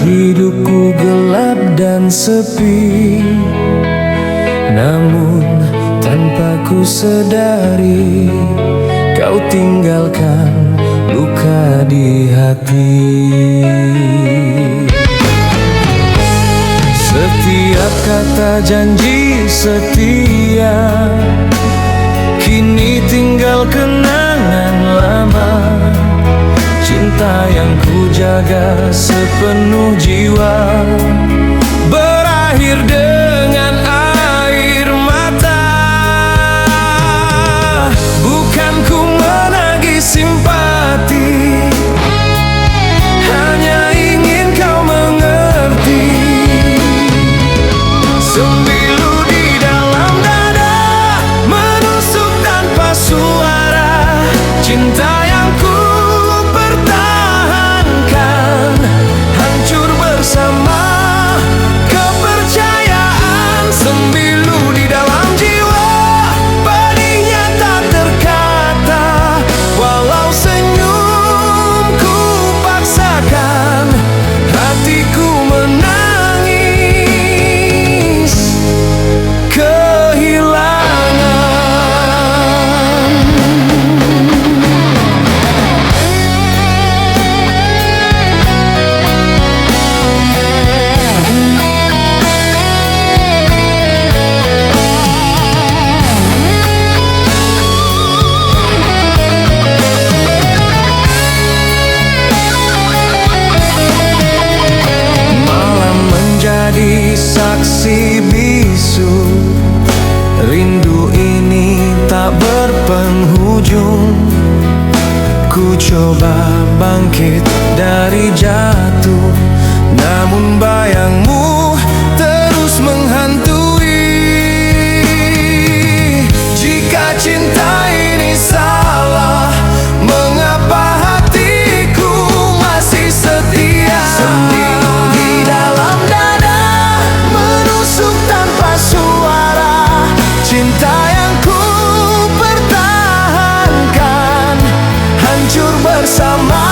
Hidupku gelap dan sepi, namun tanpa ku sedari kau tinggalkan luka di hati. Setiap kata janji setia kini tinggal kenangan lama. Cinta yang ku jaga sepenuh jiwa berakhir dengan air mata. Bukan ku menagih simpati, hanya ingin kau mengerti. Sembilu di dalam dada menusuk tanpa suara. Cinta yang ku pertahankan hancur bersama kepercayaan. Sembilu di dalam jiwa, pedihnya tak terkata. Walau senyumku paksakan hatiku menangis kehilangan. Malam menjadi saksi bisu, rindu ini tak berpenghujung. Ku coba bangkit dari jatuh, namun bayangmu terus menghantui. Jika cinta ini salah, mengapa hatiku masih setia? Sembilu di dalam dada menusuk tanpa suara. Cinta yang ku pertahankan hancur bersama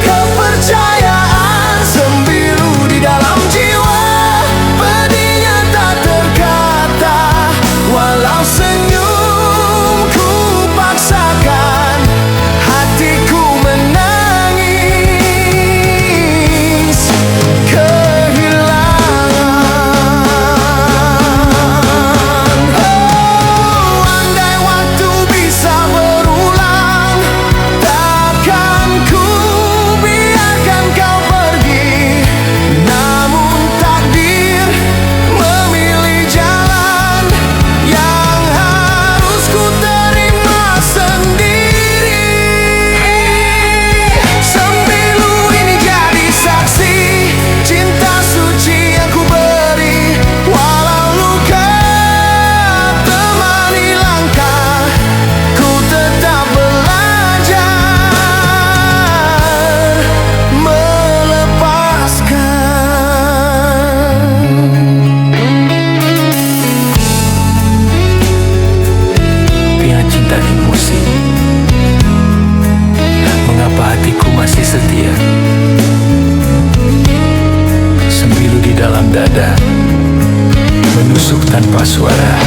kepercayaan. Sembilu di dalam jiwa, pedihnya tak terkata. Walau senyumku paksakan hatiku menangis kehilangan. Oh, andai waktu bisa berulang, takkan ku biarkan kau pergi. Namun takdir memilih jalan yang harus ku terima sendiri. Sembilu ini jadi saksi cinta suci yang ku beri. Walau luka temani langkah, ku tetap belajar melepaskan. Biar cinta emosi, mengapa hatiku masih setia? Sembilu di dalam dada menusuk tanpa suara.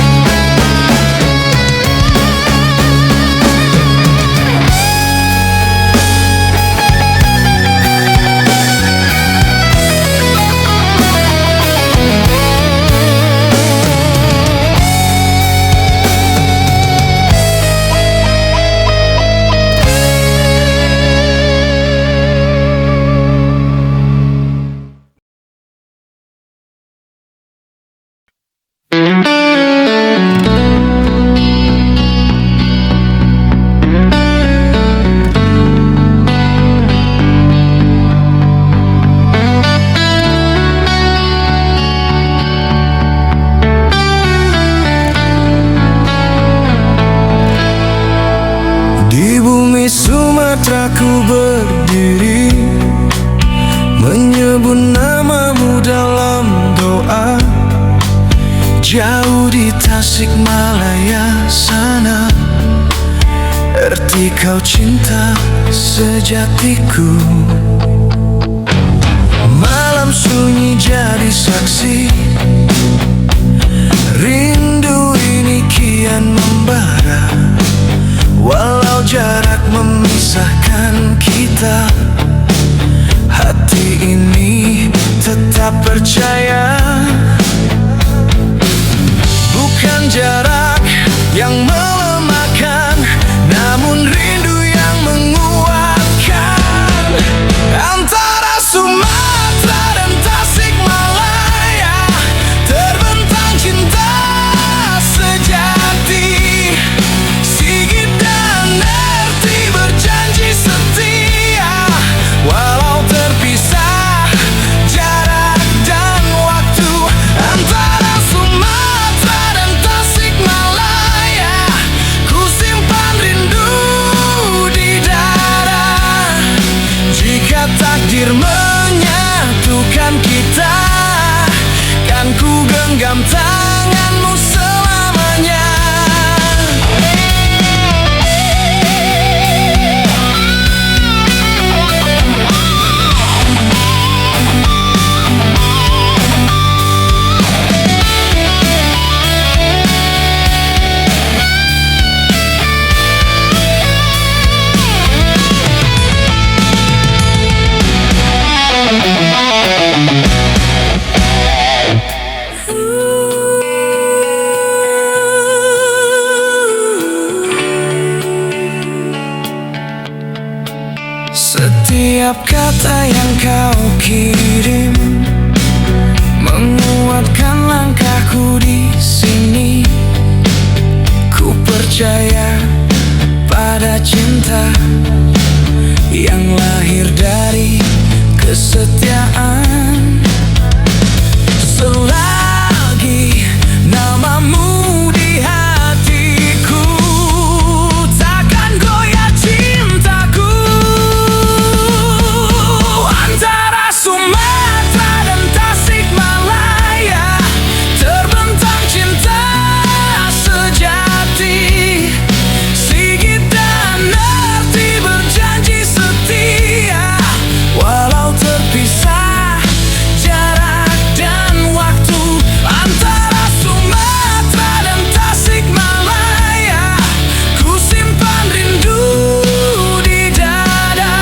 Di bumi Sumatera ku berdiri, menyebut namamu dalam doa. Jauh di Tasikmalaya sana, arti kau cinta sejatiku. saksi. Rindu ini kian membara, walau jarak memisahkan kita. Hati ini tetap percaya, bukan jarak yang melemahkan, namun rindu yang menguatkan. Antara Sumatera dan Tasikmalaya terbentang cinta sejati. Sigit dan Nerti berjanji setia, walau terpisah jarak dan waktu. Antara Sumatera dan Tasikmalaya, ku simpan rindu di dada. Jika takdir menyatukan kita, kan ku genggam tanganmu selamanya. Setiap kata yang kau kirim menguatkan langkahku di sini. Ku percaya pada cinta yang lahir dari kesetiaan. Selagi namamu di hatiku, takkan goyah cintaku. Antara Sumatera dan Tasikmalaya terbentang cinta sejati. Sigit dan Nerti berjanji setia, walau terpisah jarak dan waktu. Antara Sumatera dan Tasikmalaya, ku simpan rindu di dada.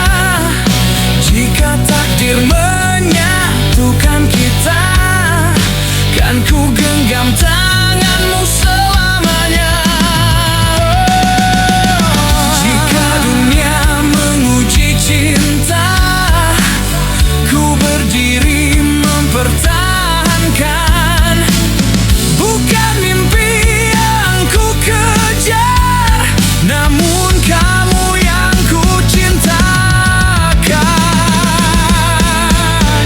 Jika takdir menyatukan kita, kan ku genggam tanganmu selamanya. Jika dunia menguji cinta, ku berdiri mempertahankan. Bukan mimpi yang ku kejar, namun kamu yang ku cintakan.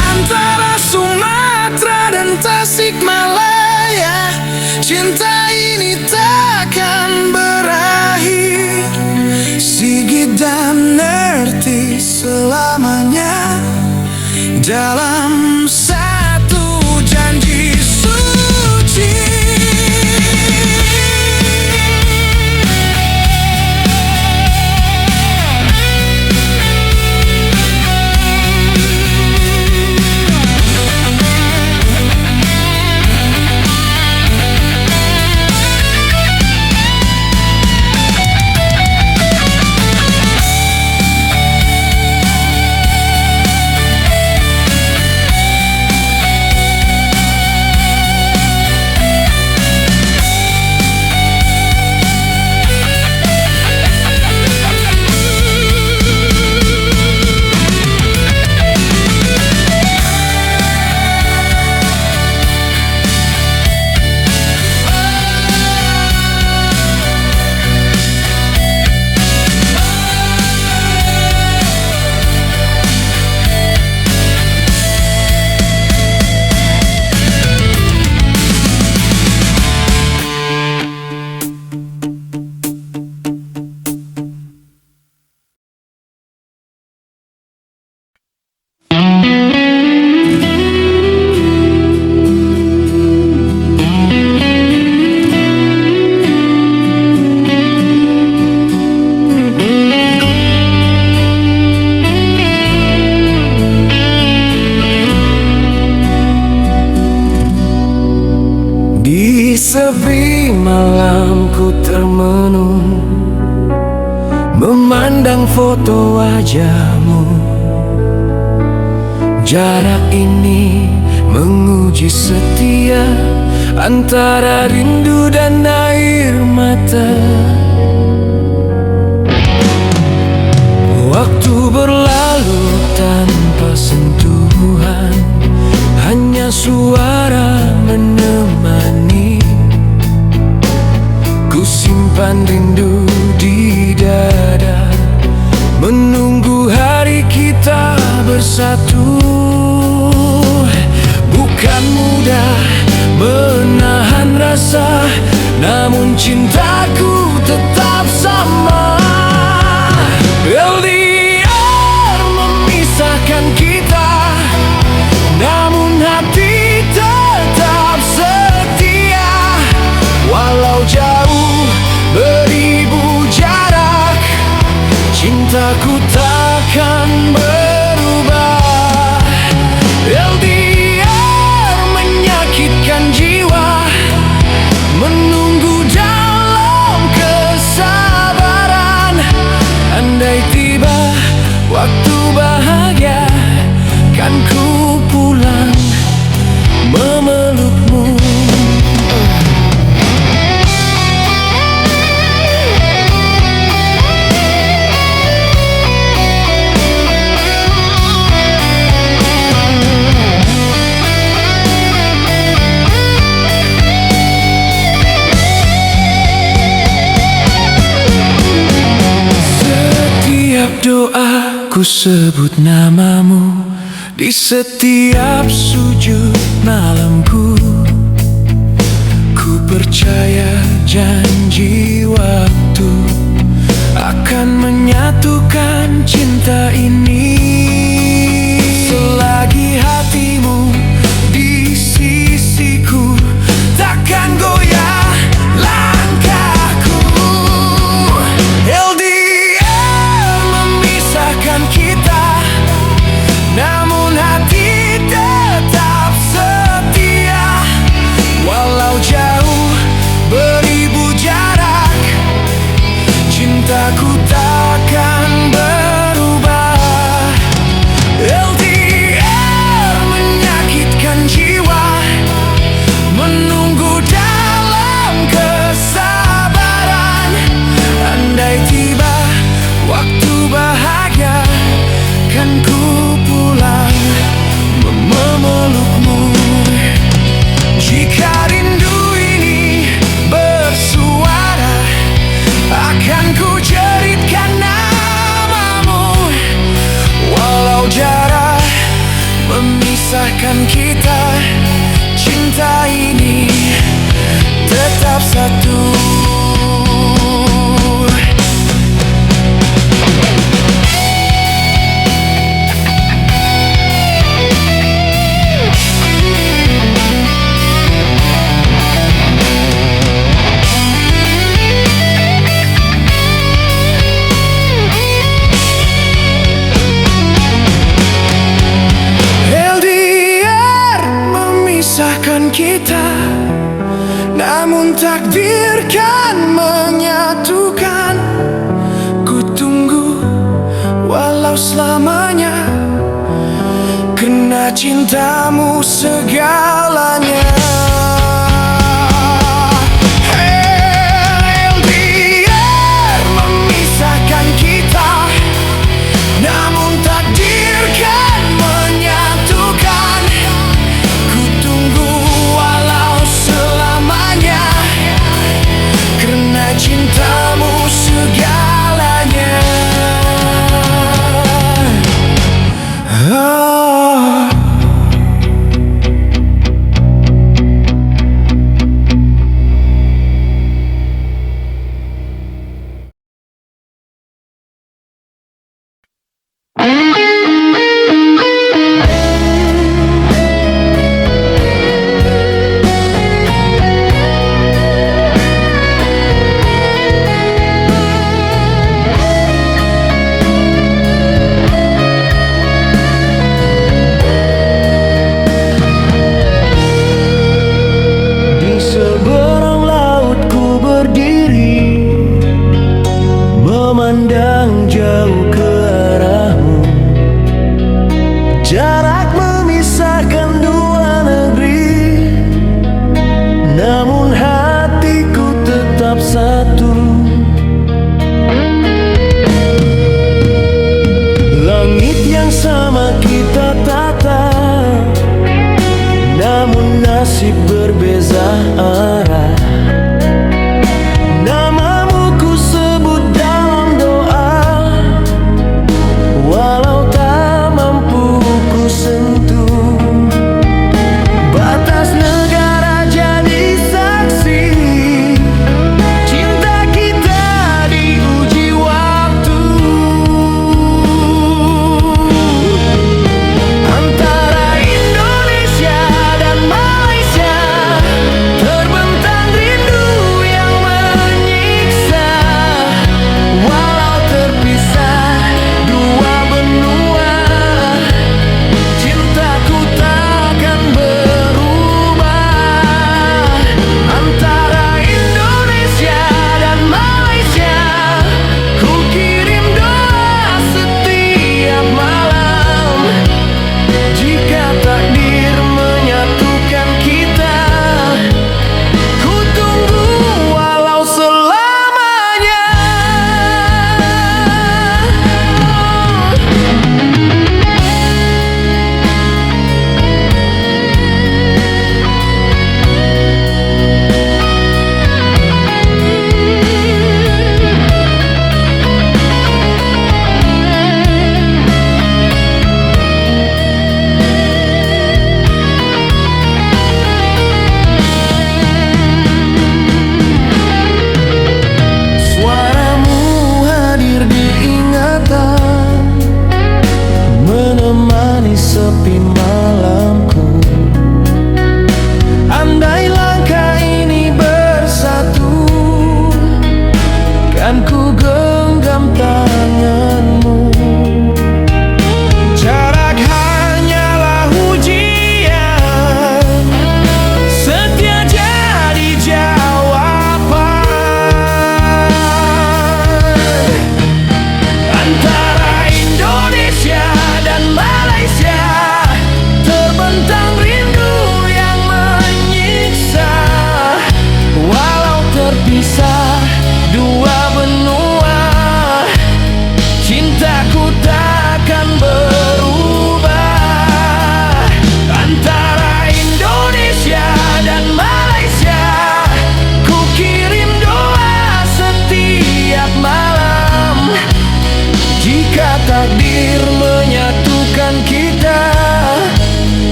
Antara Sumatera dan Tasikmalaya, cinta ini takkan berakhir. Sigit dan Nerti selamanya dalam satu janji suci. sepi malamku termenung, memandang foto wajahmu. Jarak ini menguji setia antara rindu dan air mata. Waktu berlalu tanpa sentuhan, hanya suara menemani. Ku simpan rindu di dada, menunggu hari kita bersatu. Bukan mudah menahan rasa, namun cintaku tetap sama. LDR memisahkan kita, namun hati tetap setia. Walau jauh beribu jarak, cintaku takkan berubah. LDR menyakitkan jiwa, menunggu dalam kesabaran. Andai tiba waktu bahagia, kan ku pulang memelukmu. Doa ku sebut namamu di setiap sujud malamku. Ku percaya janji waktu akan menyatukan cinta ini. Selagi hatimu di sisiku, takkan goyah langkahku. Kita, namun hati tetap setia. Walau jauh beribu jarak, cintaku takkan berubah. LDR menyakitkan jiwa, menunggu dalam kesabaran. Andai tiba waktu bahagia, kan ku pulang memelukmu. Jika rindu ini bersuara, akan ku jeritkan namamu. Walau jarak memisahkan kita, cinta ini tetap satu. Memisahkan kita, namun takdir kan menyatukan. Ku tunggu walau selamanya, karena cintamu segalanya. LDR memisahkan kita, namun takdir kan menyatukan. Ku tunggu walau selamanya, karena cintamu segalanya. Oh.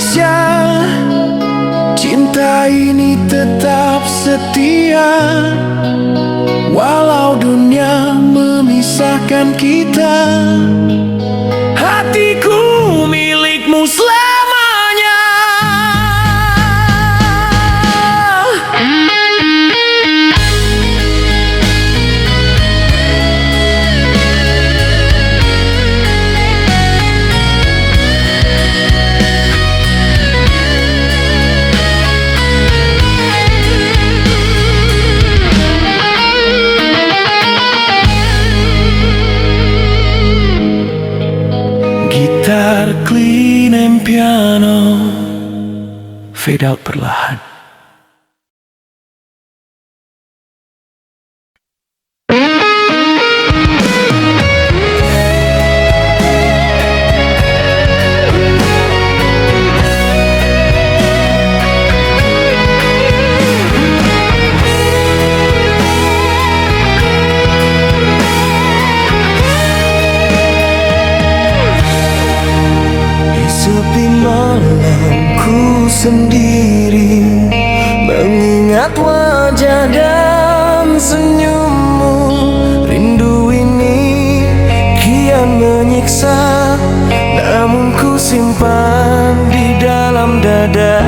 Indonesia, cinta ini tetap setia. Walau dunia memisahkan kita, hatiku milikmu selamanya. Gitar clean and piano fade out perlahan. Sepi malamku sendiri, mengingat wajah dan senyummu. Rindu ini kian menyiksa, namun ku simpan di dalam dada.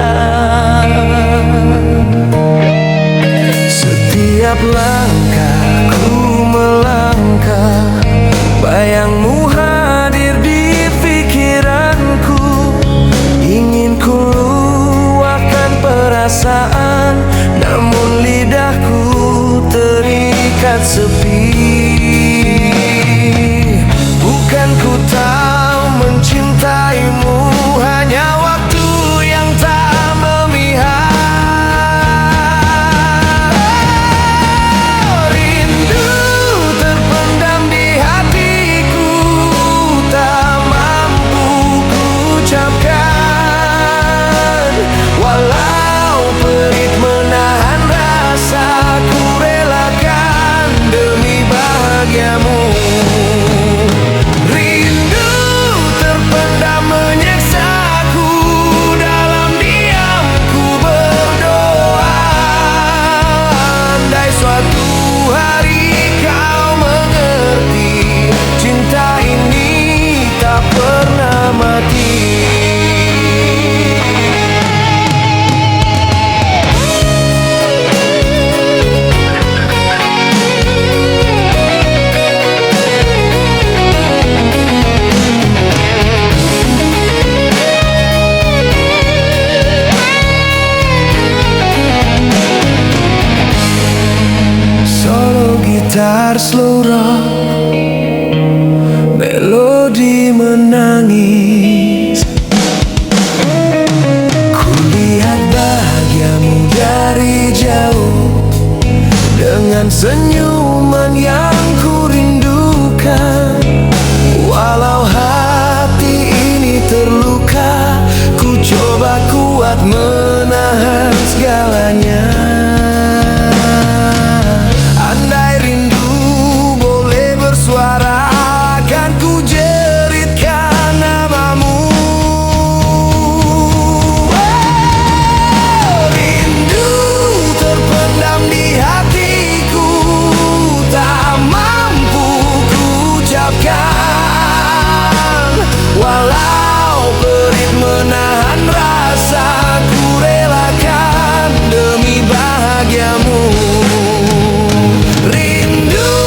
Setiap langkahku melangkah, bayangmu hadir di pikiranku. Ingin ku luahkan perasaan, namun lidahku terikat sepi. Bukan ku tahu mencintaimu, hanya waktu yang tak memihak. Rindu terpendam di hatiku, tak mampu ku ucapkan. Walau perit menahan rasa, ku relakan demi bahagiamu. Rindu terpendam menyiksaku, dalam diam ku berdoa. Andai suatu hari kau mengerti, cinta ini tak pernah mati. Solo gitar slow rock, melodi menangis. Kulihat bahagiamu dari jauh, dengan senyuman yang ku rindukan. Walau hati ini terluka, ku coba kuat menahan segalanya. Andai rindu boleh bersuara, akan ku jeritkan namamu. Rindu terpendam di hatiku, tak mampu ku ucapkan. Walau perit menahan rasa, ku relakan demi bahagiamu. Rindu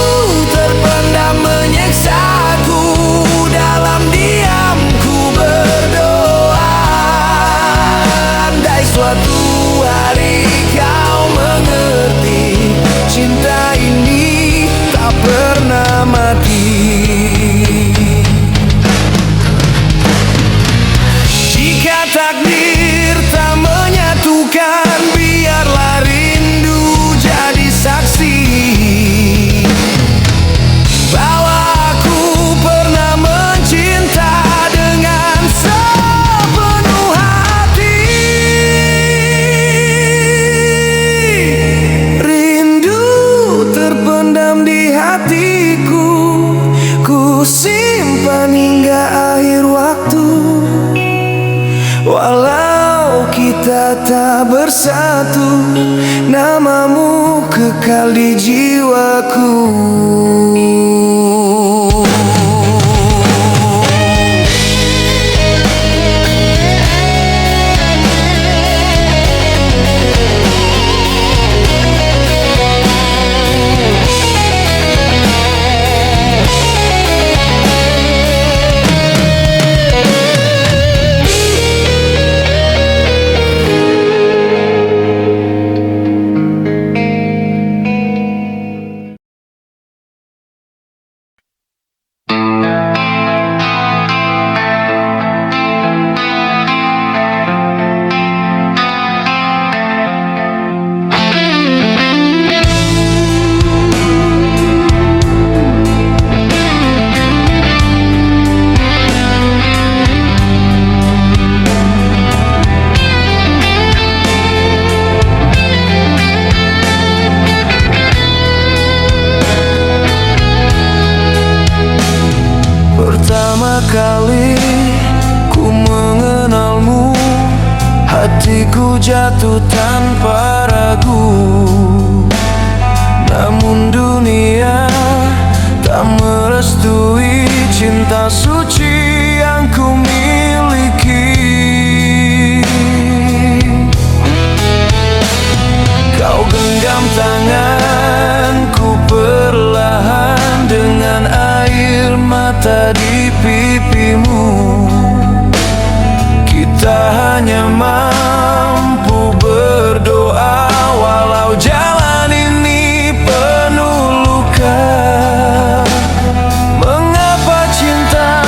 terpendam menyiksaku, dalam diam ku berdoa. Andai suatu hari kau mengerti, cinta ini tak pernah mati. Jika takdir tak menyatukan, biarlah rindu jadi saksi bahwa aku pernah mencinta dengan sepenuh hati. Rindu terpendam di hatiku, ku simpan hingga akhir waktu. Walau kita tak bersatu, namamu kekal di jiwaku. Pertama kali ku mengenalmu, hatiku jatuh tanpa ragu. Namun dunia tak merestui cinta suci yang ku miliki. Kau genggam tanganku perlahan dengan air mata di pipimu. Kita hanya mampu berdoa walau jalan ini penuh luka. Mengapa cinta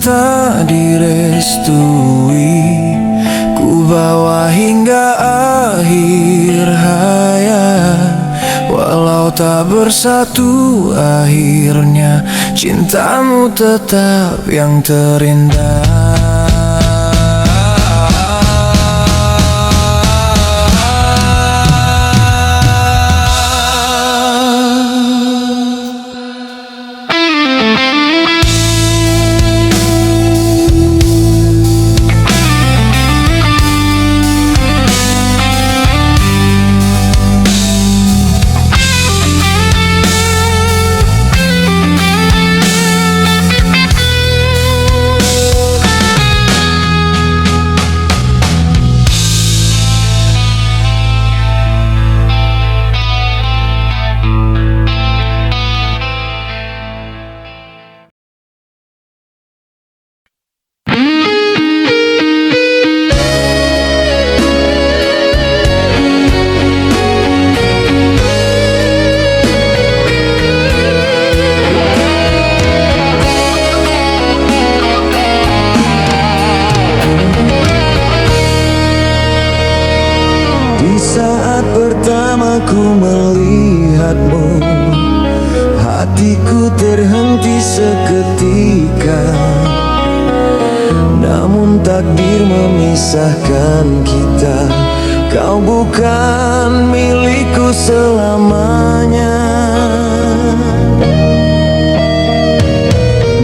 tak direstui, ku bawa hingga akhir hayat. Walau tak bersatu akhirnya, cintamu tetap yang terindah. Ku melihatmu, hatiku terhenti seketika. Namun takdir memisahkan kita. Kau bukan milikku selamanya.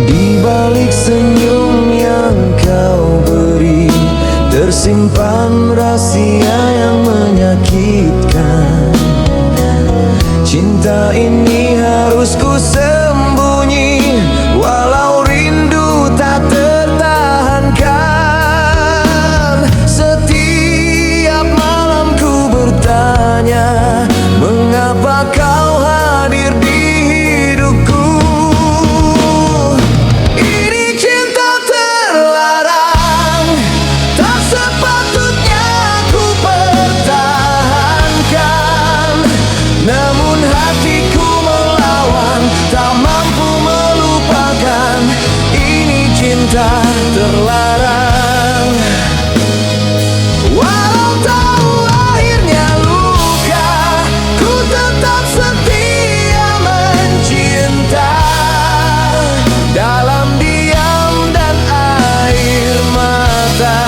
Di balik senyum yang kau beri, tersimpan rahasia yang menyakitkan. Cinta ini harus ku sembunyi, walau rindu tak tertahankan. Setiap malam ku bertanya, mengapa kau hadir di hidupku? Ini cinta terlarang, tak sepatutnya ku pertahankan. Namun hatiku melawan, tak mampu melupakan. Ini cinta terlarang. Walau tahu akhirnya luka, ku tetap setia mencinta. Dalam diam dan air mata.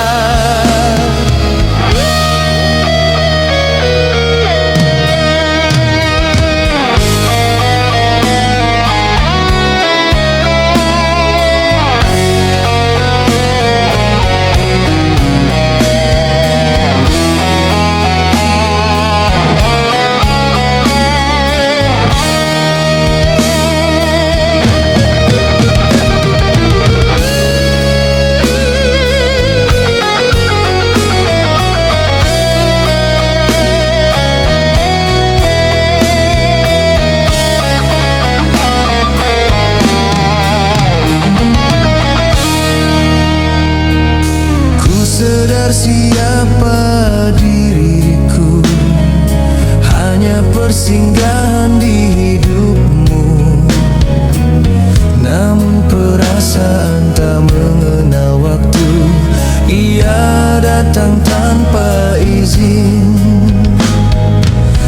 Sadar siapa diriku, hanya persinggahan di hidupmu. Namun perasaan tak mengenal waktu, ia datang tanpa izin.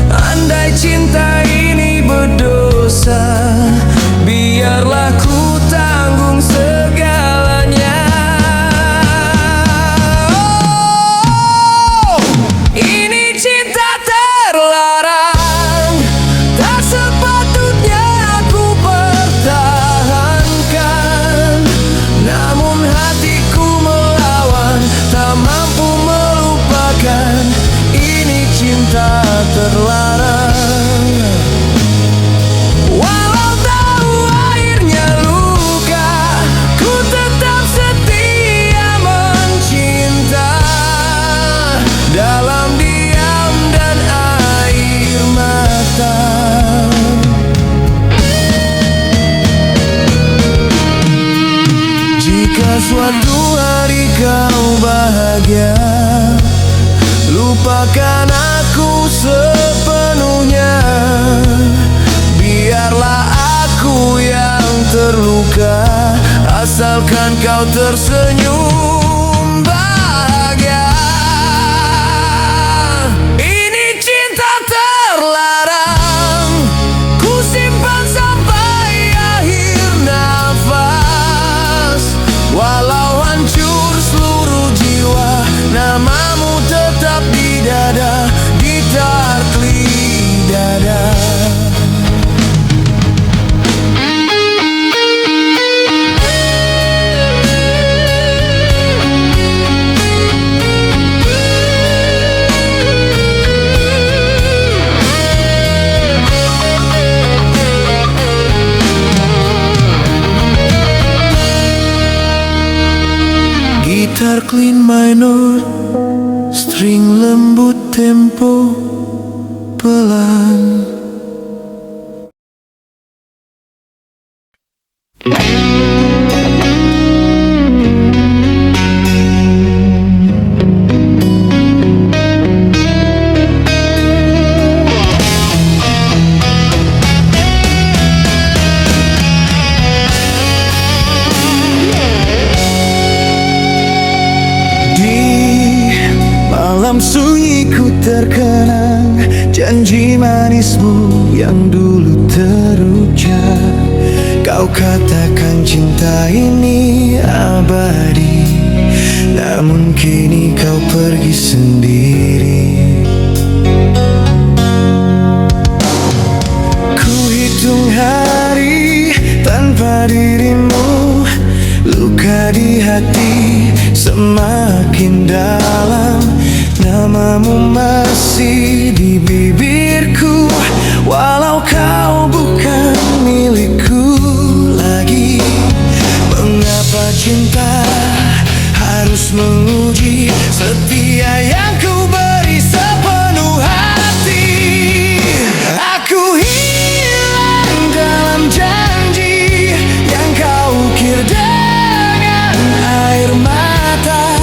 Andai cinta ini berdosa, biarlah ku tanggung segalanya. Ini cinta terlarang, tak sepatutnya ku pertahankan. Namun hatiku melawan, tak mampu melupakan. Ini cinta terlarang. Walau tahu akhirnya luka, ku tetap setia mencinta. Dalam diam dan air mata. Jika suatu hari kau bahagia, lupakan aku sepenuhnya. Biarlah aku yang terluka, asal bukan kau tersenyum bahagia. Ini cinta terlarang, ku simpan sampai akhir nafas. Walau hancur seluruh jiwa, namamu tetap di dada, gitar klik dada. Gitar clean minor, string lembut, tempo pelan. Malam sunyi ku terkenang janji manismu yang dulu terucap. Kau katakan cinta ini abadi, namun kini kau pergi sendiri. Ku hitung hari tanpa dirimu, luka di hati semakin dalam. Namamu masih di bibirku, walau kau bukan milikku lagi. Mengapa cinta harus menguji setia yang ku beri sepenuh hati? Aku hilang dalam janji yang kau ukir dengan air mata.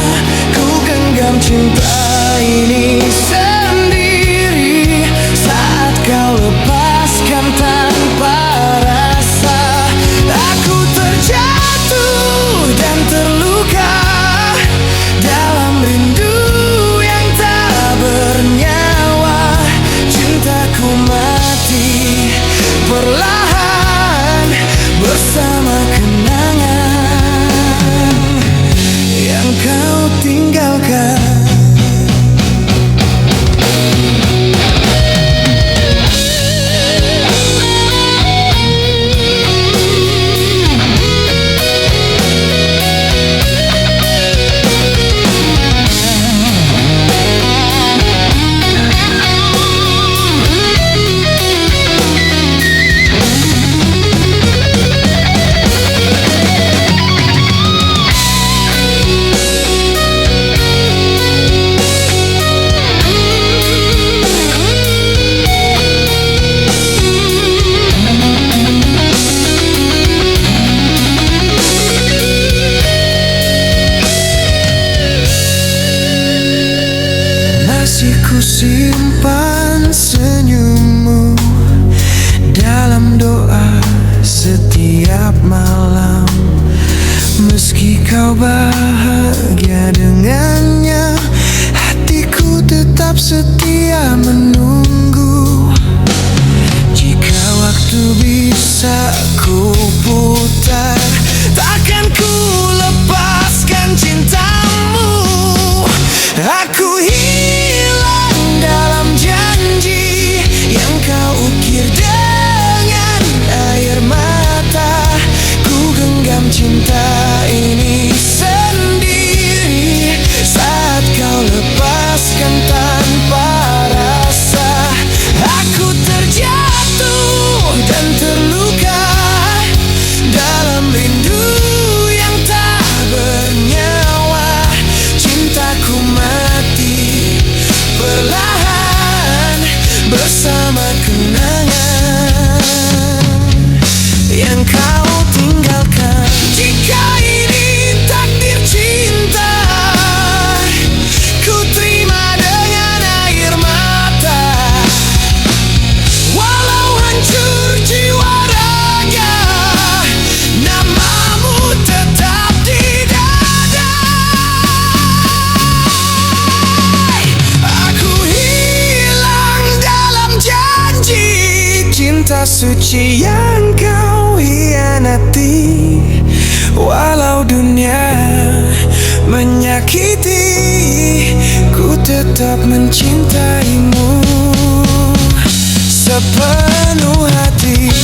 Ku genggam cinta ini sendiri saat kau lepaskan tanpa rasa. Aku terjatuh dan terluka dalam rindu yang tak bernyawa. Cintaku mati perlahan bersama kenangan yang kau tinggalkan. Masih ku simpan senyummu dalam doa setiap malam. Meski kau bahagia dengannya, hatiku tetap setia menunggu. Jika waktu bisa ku putar, takkan ku lepaskan cintamu. Aku hilang dalam janji yang kau ukir dengan air mata. Ku genggam cinta ini sendiri saat cinta suci yang kau hianati. Walau dunia menyakiti, ku tetap mencintaimu sepenuh hati.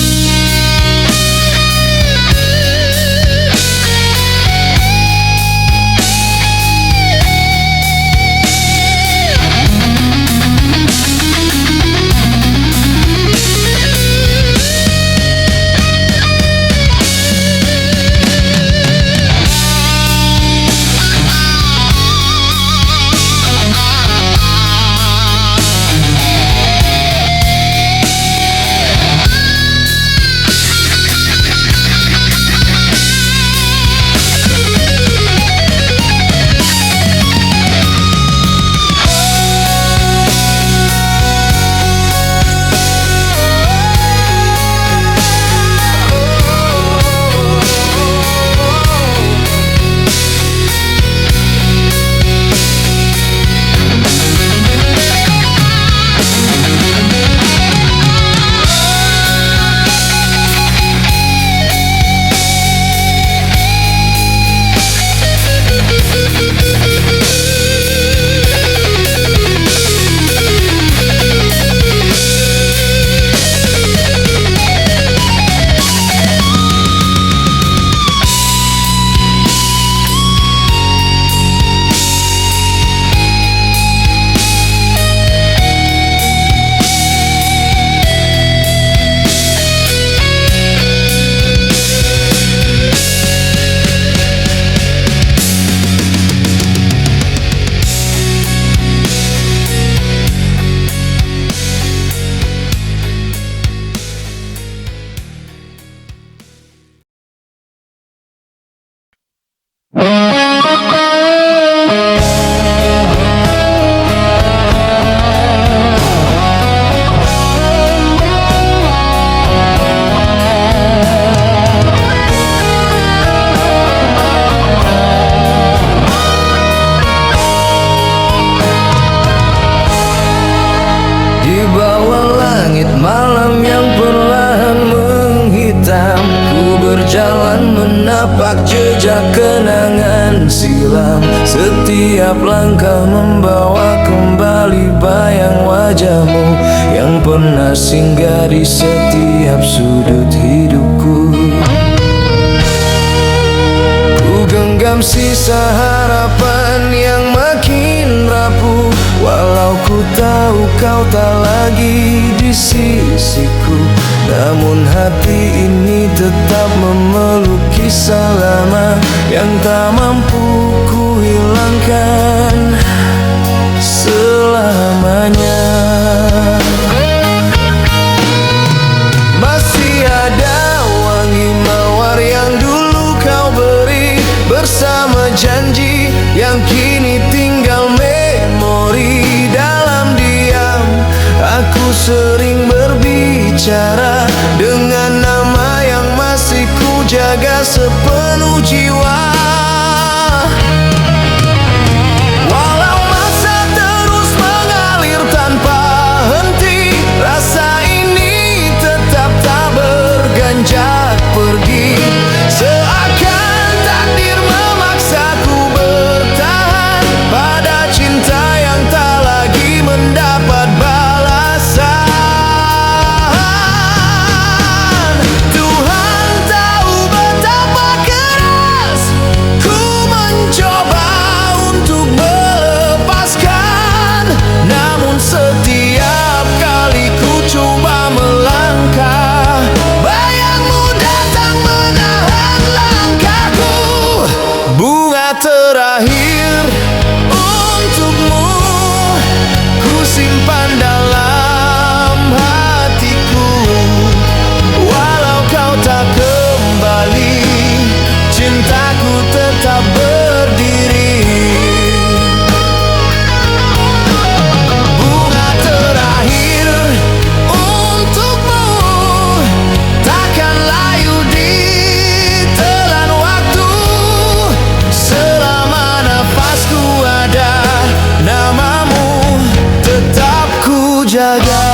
Malam yang perlahan menghitam, ku berjalan menapak jejak kenangan silam. Setiap langkah membawa kembali bayang wajahmu yang pernah singgah di setiap sudut hidupku. Ku genggam sisa harapan yang makin rapuh, walau ku tahu kau tak lagi di sisiku. Namun hati ini tetap memeluk kisah lama yang tak mampu ku hilangkan selamanya. Masih ada wangi mawar yang dulu kau beri, bersama janji yang kini tinggal memori. Dalam diam aku sering berbicara dengan nama yang masih ku jaga sepenuh jiwa. Walau masa terus mengalir tanpa henti, rasa ini tetap tak berganjak pergi. Seakan takdir memaksaku bertahan pada cinta yang tak lagi mendapat balasan. Tuhan tahu betapa keras ku mencoba untuk melepaskan, namun setiap kali ku coba melangkah, bayangmu datang menahan langkahku. Bunga terakhir untukmu ku simpan dalam hatiku. Walau kau tak kembali, cintaku tetap berdiri. Bunga terakhir untukmu takkan layu ditelan waktu. Selama nafasku ada, namamu tetap ku jaga.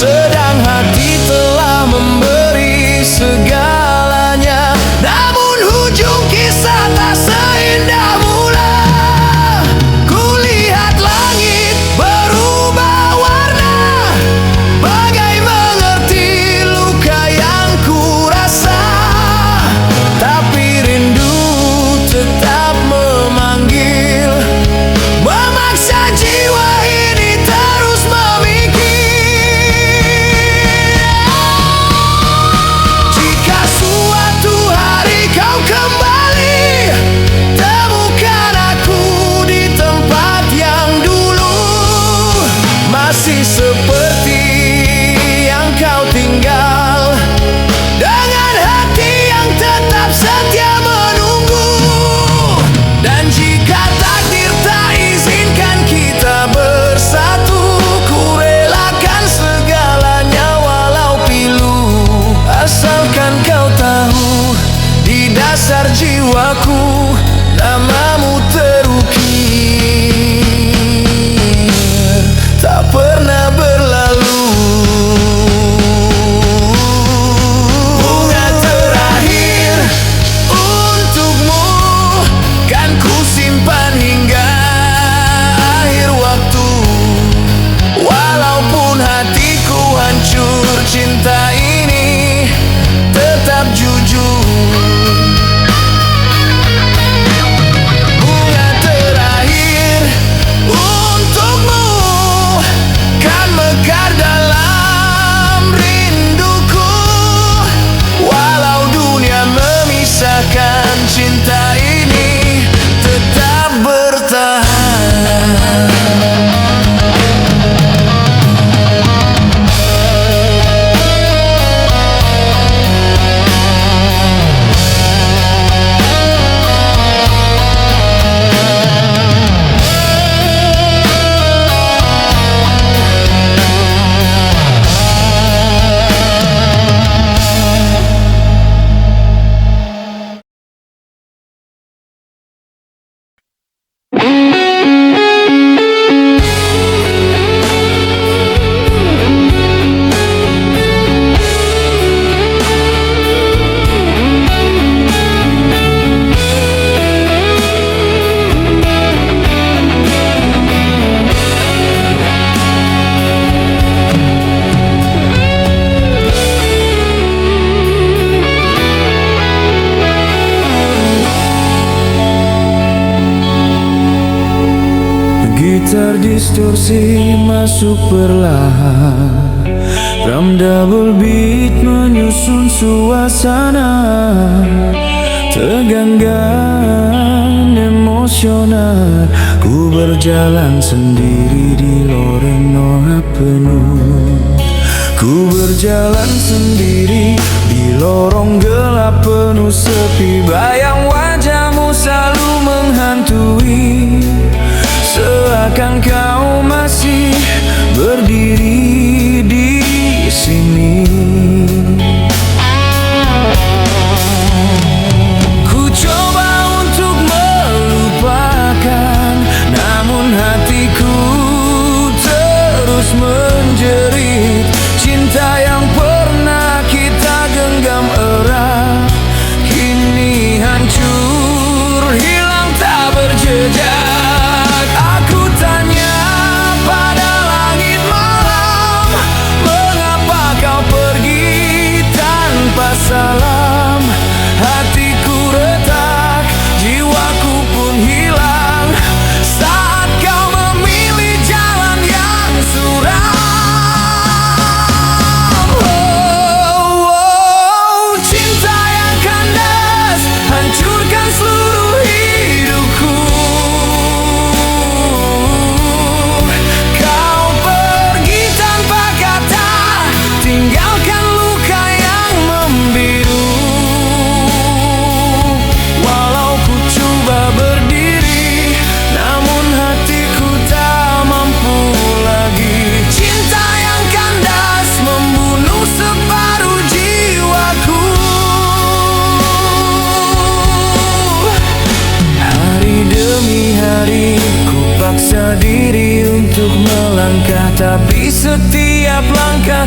sedang hati telah memberi segalanya. Namun ujung kisah tak seindah mula. Kulihat langit berubah warna, bagai mengerti luka yang ku rasa. Tapi rindu tetap memanggil, memaksa jiwa ini terus memikir. Jika suatu hari kau kembali, temukan aku di tempat yang dulu, masih seperti yang kau tinggal, dengan hati yang tetap setia menunggu. Dan jika takdir tak izinkan kita bersatu, ku relakan segalanya walau pilu. Asalkan kau tahu, di dasar jiwaku namamu terukir, tak pernah berlalu. Bunga terakhir untukmu kan ku simpan hingga akhir waktu. Walaupun hatiku hancur, cinta ini tetap jujur. Bunga terakhir untukmu kan mekar dalam rinduku. Walau dunia memisahkan, cinta ini tetap bertahan. Gitar distorsi masuk perlahan, drum double beat menyusun suasana. Teganggan emosional, ku berjalan sendiri di loreng norak penuh. Ku berjalan sendiri di lorong gelap penuh sepi. Bayang wajahmu selalu menghantui, seakan kau masih berdiri di sini. Ku coba untuk melupakan, namun hatiku terus menjerit. Cinta yang pernah kita genggam erat, kini hancur, hilang tak berjejak. Aku tanya pada langit malam,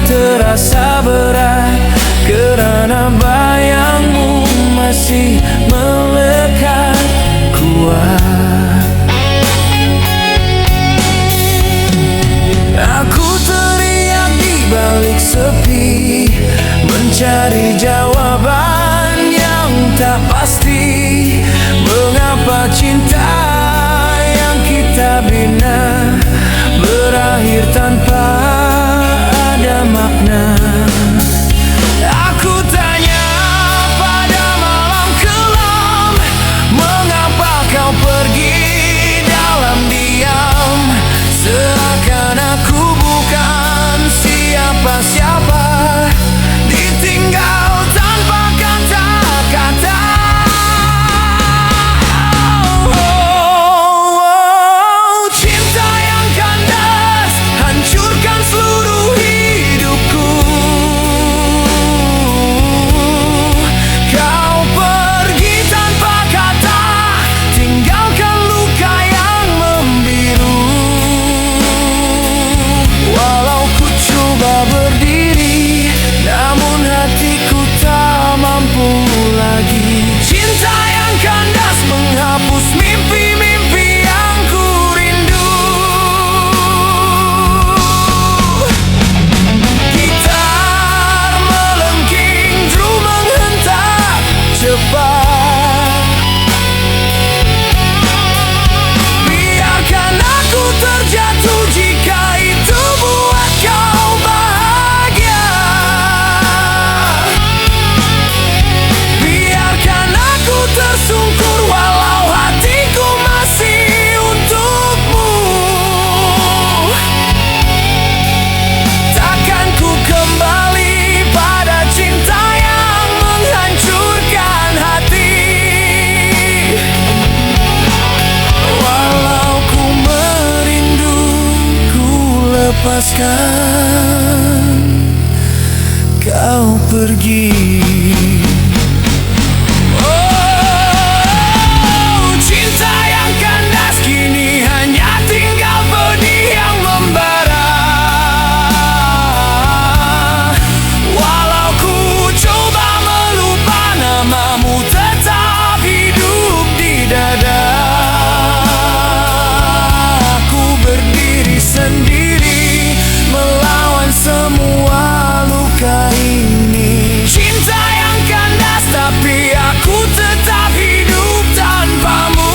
terasa berat, kerana bayangmu masih melekat kuat. Aku teriak di balik sepi, mencari jawaban yang tak pasti. Mengapa cinta yang kita bina berakhir tanpa ada makna? Aku tanya pada malam kelam, mengapa kau pergi dalam diam? Seakan aku bukan siapa-siapa, ditinggal tanpa kata-kata. Cinta yang kandas hancurkan seluruh hidupku. Kau pergi tanpa kata, tinggalkan luka yang membiru. Walau ku coba berdiri, namun hatiku tak mampu lagi. Cinta yang kandas menghapus mimpi-mimpi yang ku rindu. Gitar melengking, drum menghentak cepat. Biarkan aku terjatuh jika itu buat kau bahagia. Biarkan aku tersungkur walau hatiku masih untukmu. Takkan ku kembali pada cinta yang menghancurkan hati. Walau ku merindu, ku lepaskan kau pergi. Oh, cinta yang kandas kini hanya tinggal pedih yang membara. Walau ku coba melupa, namamu tetap hidup di dada. Aku berdiri sendiri melawan semua luka ini. Cinta yang kandas tapi aku tetap hidup tanpamu.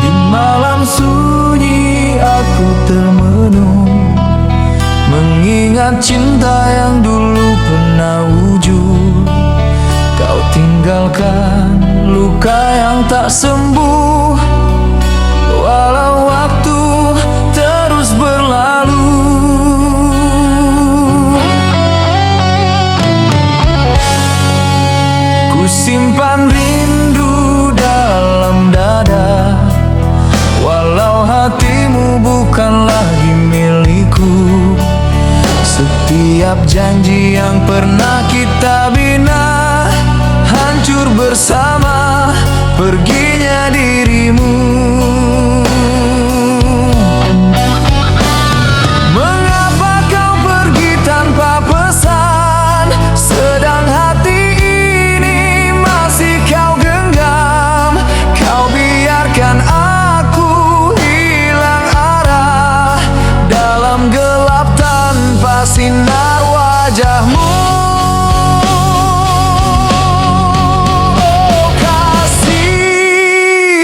Di malam sunyi aku termenung, mengingat cinta yang dulu pernah wujud. Kau tinggalkan luka yang tak sembuh, walau waktu terus berlalu. Ku simpan rindu dalam dada, walau hatimu bukan lagi milikku. Setiap janji yang pernah kita bina hancur bersama perginya dirimu. Mengapa kau wajahmu. Oh kasih,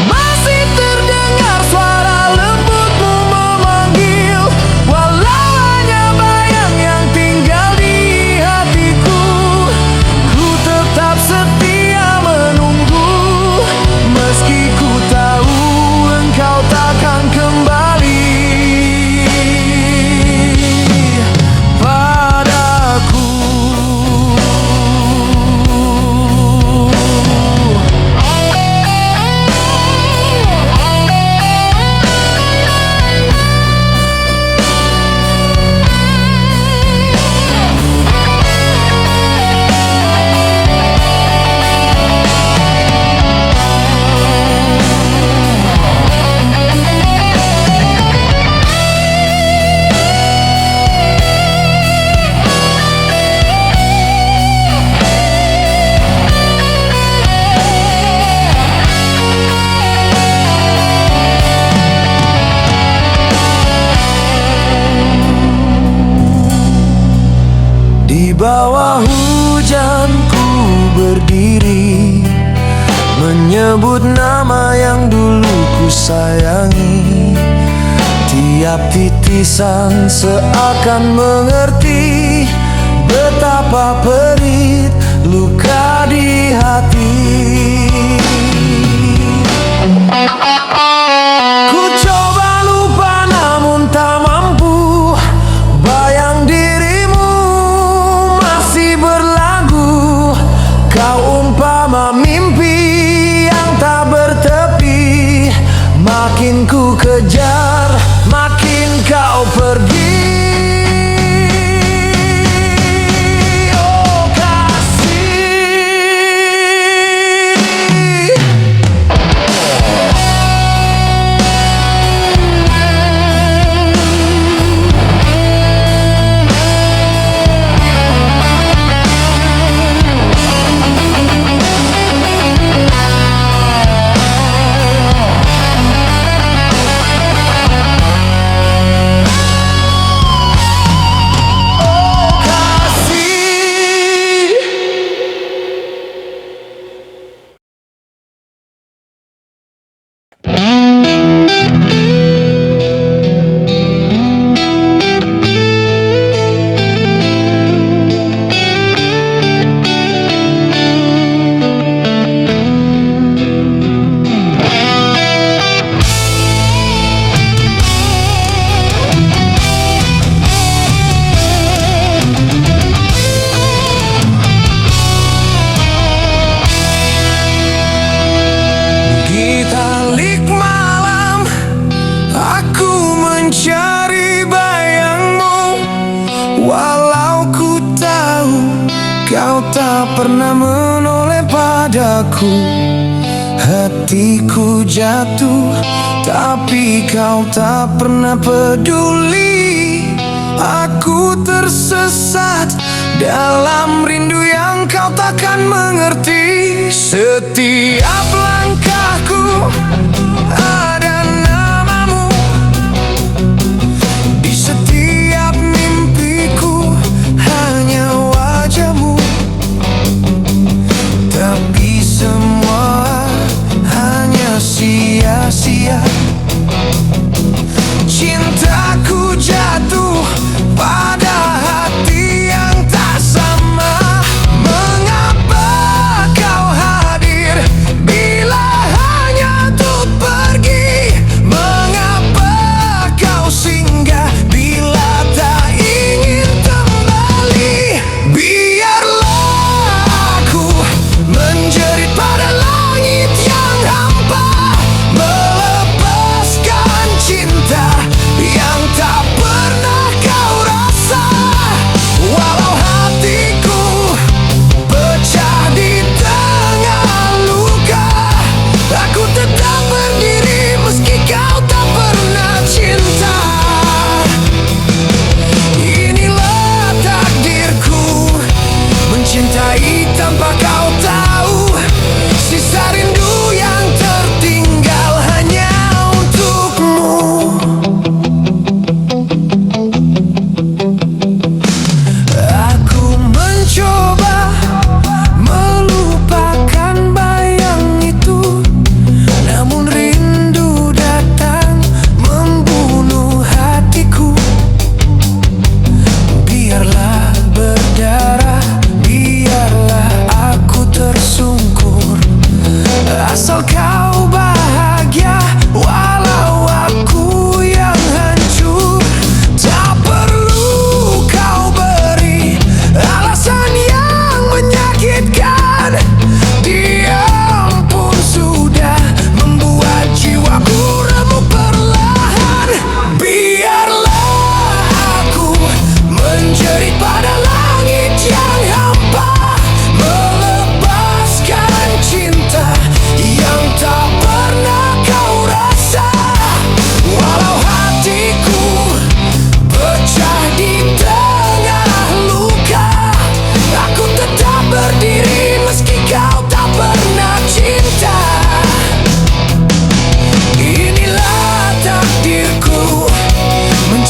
masih terdengar suara lembutmu memanggil, walau hanya bayang yang tinggal di hatiku. Ku tetap setia menunggu, meski ku tahu engkau takkan kembali padaku. Di bawah hujan ku berdiri, menyebut nama yang dulu ku sayangi. Tiap titisan seakan mengerti betapa perih luka di hati. Ku coba lupa namun tak mampu, bayang dirimu masih berlagu. Kau umpama mimpi yang tak bertepi, makin ku kejar, makin kau pergi. Oh kasih, Gitalik malam, aku mencari bayangmu, walau ku tahu kau tak pernah menoleh padaku. Hatiku jatuh, tapi kau tak pernah peduli. Aku tersesat dalam rindu yang kau takkan mengerti. Setiap langkahku ada namamu, di setiap mimpiku hanya wajahmu. Tapi semua hanya sia-sia. Cintaku jatuh pada hati yang tak sama. Mengapa kau hadir bila hanya untuk pergi?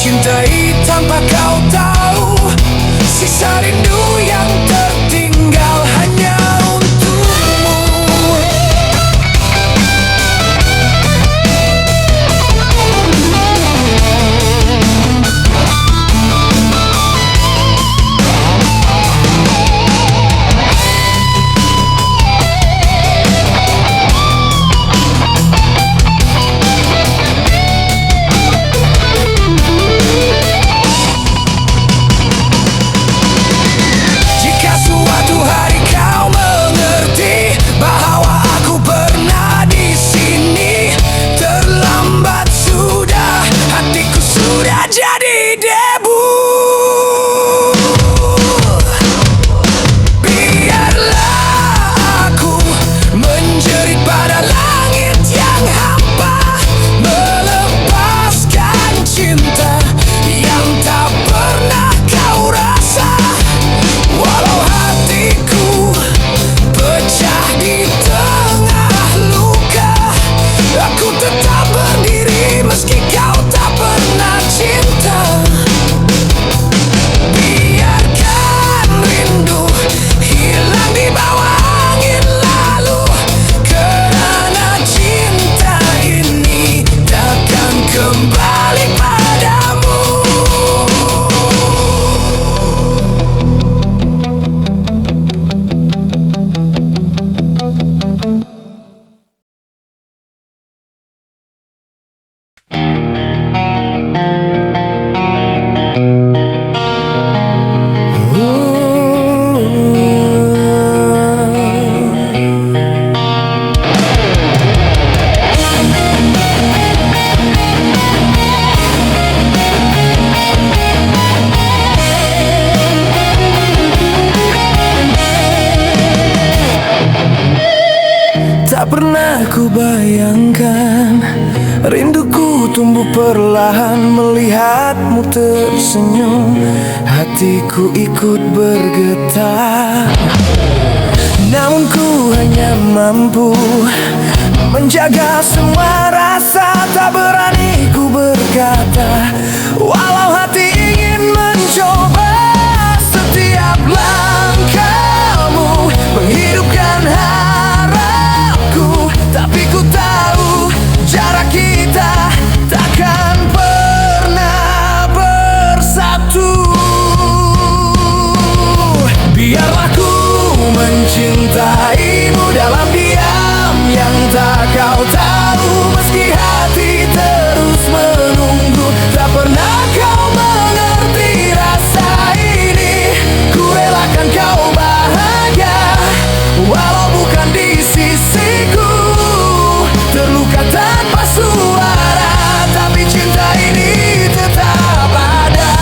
cintai tanpa kau tahu. Sisa rindu yang tertinggal hanya untukmu. Jadi debu. Biarlah aku menjerit pada langit yang hampa, melepaskan cinta yang tak pernah kau rasa. Walau hatiku pecah di tengah luka, aku tetap berdiri meski kau tak pernah cinta. Biarkan rindu hilang di bawah angin lalu, kerana cinta ini takkan kembali padamu. Tak pernah ku bayangkan rinduku tumbuh perlahan melihatmu tersenyum. Hatiku ikut bergetar, namun ku hanya mampu menjaga semua rasa. Tak berani ku berkata, walau hati ingin mencoba. Setiap langkahmu menghidupkan harapku, tapi ku tahu jarak kita takkan pernah bersatu. Biarlah ku mencintaimu dalam diam yang tak kau tahu, meski hati terus menunggu. Tak pernah kau mengerti rasa ini, ku relakan kau bahagia walau bukan di sisiku. Terluka tanpa suara, tapi cinta ini tetap ada.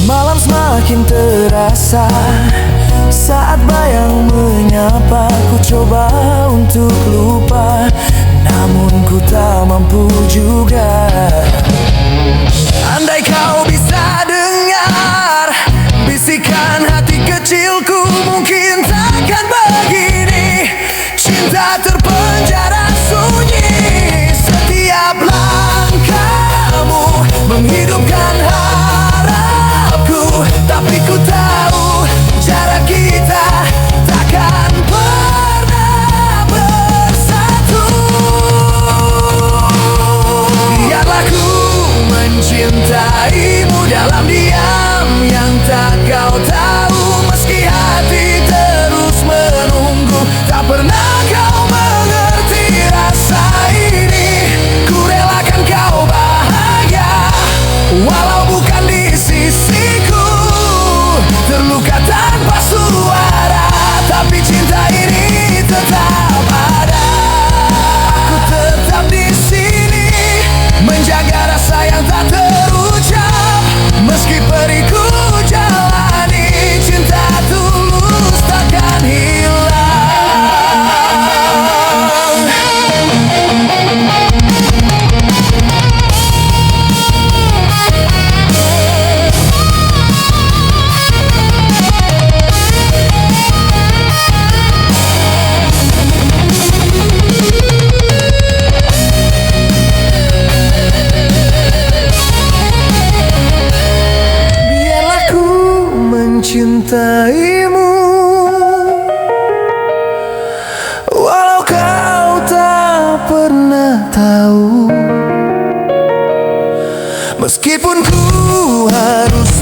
Malam semakin terasa saat bayang menyapa. Ku coba untuk lupa, namun ku tak mampu juga. Andai kau bisa dengar bisikan hati kecilku, mungkin takkan begini. Cinta terpenjara sunyi, setiap langkahmu menghidupkan harapku, tapi ku tahu tahu. Meskipun ku harus